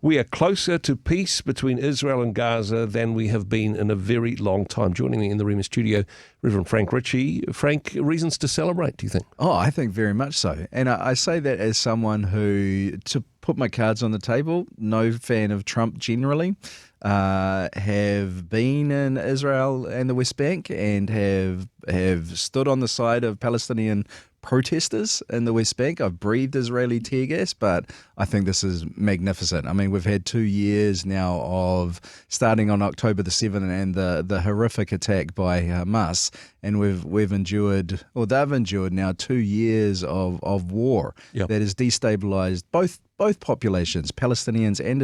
We are closer to peace between Israel and Gaza than we have been in a very long time. Joining me in the Rhema studio, Reverend Frank Ritchie. Frank, reasons to celebrate, do you think? Oh, I think very much so. And I say that as someone who, to put my cards on the table, no fan of Trump generally, have been in Israel and the West Bank and have stood on the side of Palestinian protesters in the West Bank. I've breathed Israeli tear gas, but I think this is magnificent. I mean, we've had 2 years now of starting on October the 7th and the horrific attack by Hamas, and we've endured, or they've endured now 2 years of war that has destabilized both populations, Palestinians and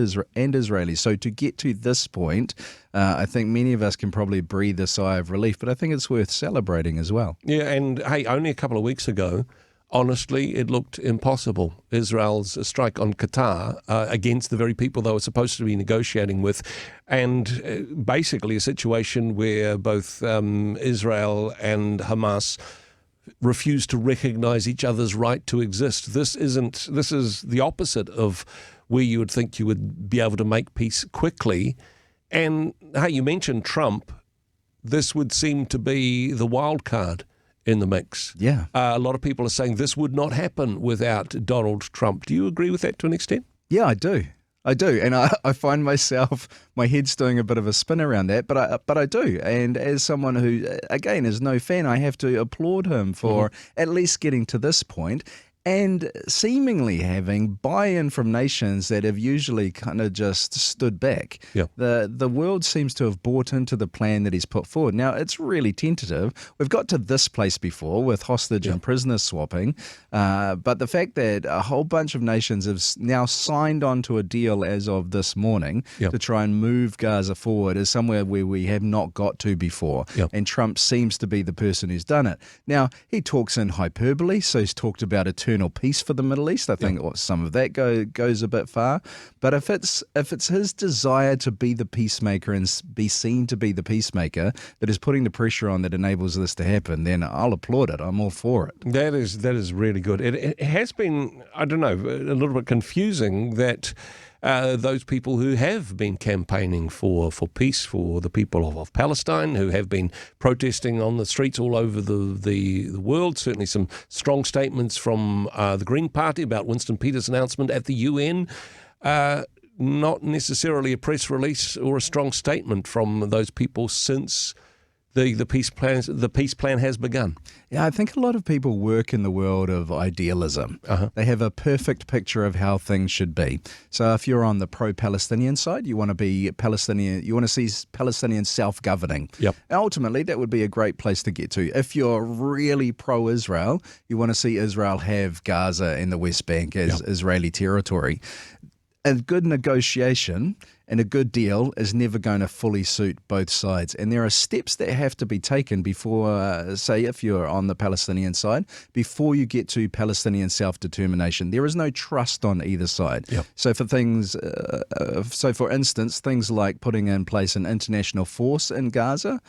Israelis. So to get to this point, I think many of us can probably breathe a sigh of relief, but I think it's worth celebrating as well. Yeah, and hey, only a couple of weeks ago, honestly, it looked impossible. Israel's strike on Qatar against the very people they were supposed to be negotiating with, and basically a situation where both Israel and Hamas refuse to recognize each other's right to exist. This is the opposite of where you would think you would be able to make peace quickly. And hey, you mentioned Trump. This would seem to be the wild card in the mix. Yeah. A lot of people are saying this would not happen without Donald Trump. Do you agree with that to an extent? Yeah, I do. And I find myself, my head's doing a bit of a spin around that, but I do. And as someone who, again, is no fan, I have to applaud him for at least getting to this point and seemingly having buy-in from nations that have usually kind of just stood back. Yeah. The world seems to have bought into the plan that he's put forward. Now, it's really tentative. We've got to this place before with hostage and prisoner swapping, but the fact that a whole bunch of nations have now signed on to a deal as of this morning to try and move Gaza forward is somewhere where we have not got to before, and Trump seems to be the person who's done it. Now, he talks in hyperbole, so he's talked about eternal peace for the Middle East. I think some of that goes a bit far. But if it's his desire to be the peacemaker and be seen to be the peacemaker that is putting the pressure on that enables this to happen, then I'll applaud it. I'm all for it. That is really good. It has been, I don't know, a little bit confusing that those people who have been campaigning for peace, for the people of Palestine, who have been protesting on the streets all over the world, certainly some strong statements from the Green Party about Winston Peters' announcement at the UN, not necessarily a press release or a strong statement from those people since the peace plan has begun. Yeah, I think a lot of people work in the world of idealism. They have a perfect picture of how things should be. So if you're on the pro-Palestinian side, you want to be Palestinian. You want to see Palestinians self-governing. Yep. Ultimately, that would be a great place to get to. If you're really pro-Israel, you want to see Israel have Gaza and the West Bank as Israeli territory. A good negotiation and a good deal is never going to fully suit both sides. And there are steps that have to be taken before, say, if you're on the Palestinian side, before you get to Palestinian self-determination. There is no trust on either side. Yep. So for instance, things like putting in place an international force in Gaza,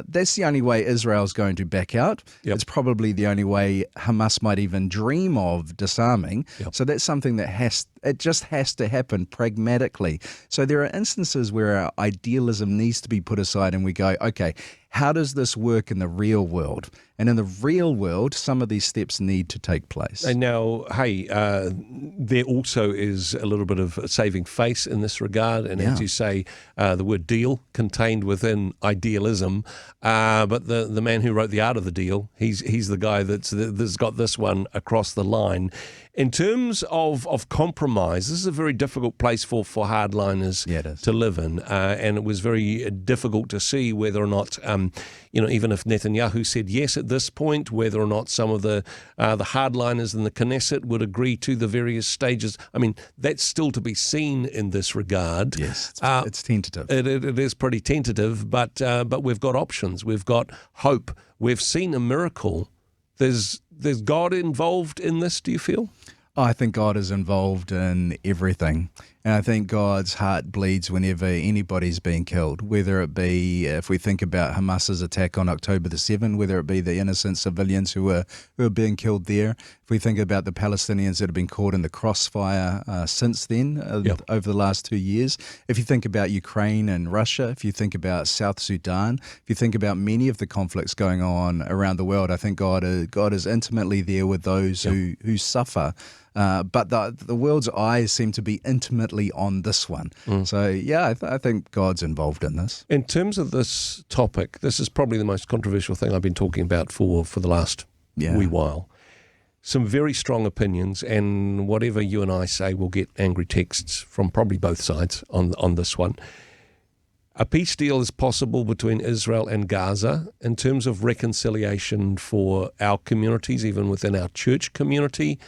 that's the only way Israel's going to back out. Yep. It's probably the only way Hamas might even dream of disarming. Yep. So that's something that just has to happen pragmatically. So there are instances where our idealism needs to be put aside and we go, okay, how does this work in the real world? And in the real world, some of these steps need to take place. And now, hey, there also is a little bit of saving face in this regard. And as you say, the word deal contained within idealism. But the man who wrote The Art of the Deal, he's the guy that's got this one across the line. In terms of compromise, this is a very difficult place for hardliners to live in. And it was very difficult to see whether or not, even if Netanyahu said yes at this point, whether or not some of the hardliners in the Knesset would agree to the various stages. I mean, that's still to be seen in this regard. Yes, it's tentative. It is pretty tentative, but we've got options. We've got hope. We've seen a miracle. There's God involved in this, do you feel? I think God is involved in everything. And I think God's heart bleeds whenever anybody's being killed, whether it be, if we think about Hamas's attack on October the 7th, whether it be the innocent civilians who are being killed there. If we think about the Palestinians that have been caught in the crossfire since then, over the last 2 years. If you think about Ukraine and Russia, if you think about South Sudan, if you think about many of the conflicts going on around the world, I think God is intimately there with those who suffer. But the world's eyes seem to be intimately on this one. So, I think God's involved in this. In terms of this topic, this is probably the most controversial thing I've been talking about for the last wee while. Some very strong opinions, and whatever you and I say, we'll get angry texts from probably both sides on this one. A peace deal is possible between Israel and Gaza in terms of reconciliation for our communities, even within our church community.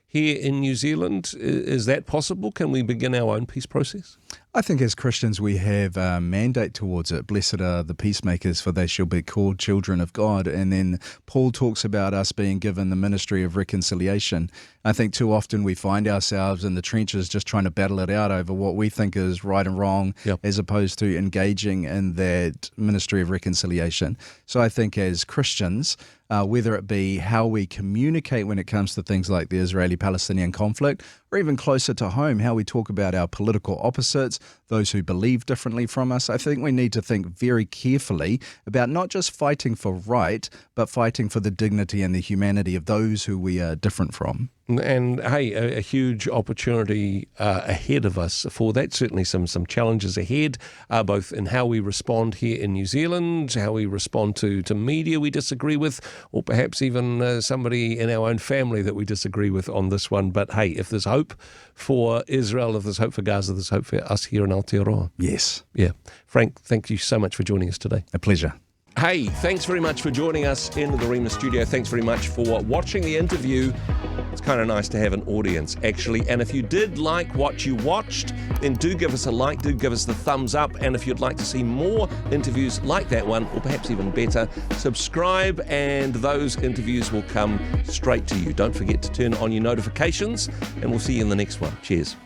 Here in New Zealand, is that possible? Can we begin our own peace process? I think as Christians we have a mandate towards it. Blessed are the peacemakers, for they shall be called children of God. And then Paul talks about us being given the ministry of reconciliation. I think too often we find ourselves in the trenches just trying to battle it out over what we think is right and wrong, as opposed to engaging in that ministry of reconciliation. So I think as Christians, whether it be how we communicate when it comes to things like the Israeli-Palestinian conflict, or even closer to home, how we talk about our political opposites, those who believe differently from us, I think we need to think very carefully about not just fighting for right, but fighting for the dignity and the humanity of those who we are different from. And hey, a huge opportunity ahead of us for that. Certainly some challenges ahead, both in how we respond here in New Zealand, how we respond to media we disagree with, or perhaps even somebody in our own family that we disagree with on this one. But hey, if there's hope for Israel, if there's hope for Gaza, there's hope for us here in Aotearoa. Yes. Yeah. Frank, thank you so much for joining us today. A pleasure. Hey, thanks very much for joining us in the Rhema studio. Thanks very much for watching the interview. It's kind of nice to have an audience, actually. And if you did like what you watched, then do give us a like, do give us the thumbs up. And if you'd like to see more interviews like that one, or perhaps even better, subscribe and those interviews will come straight to you. Don't forget to turn on your notifications, and we'll see you in the next one. Cheers.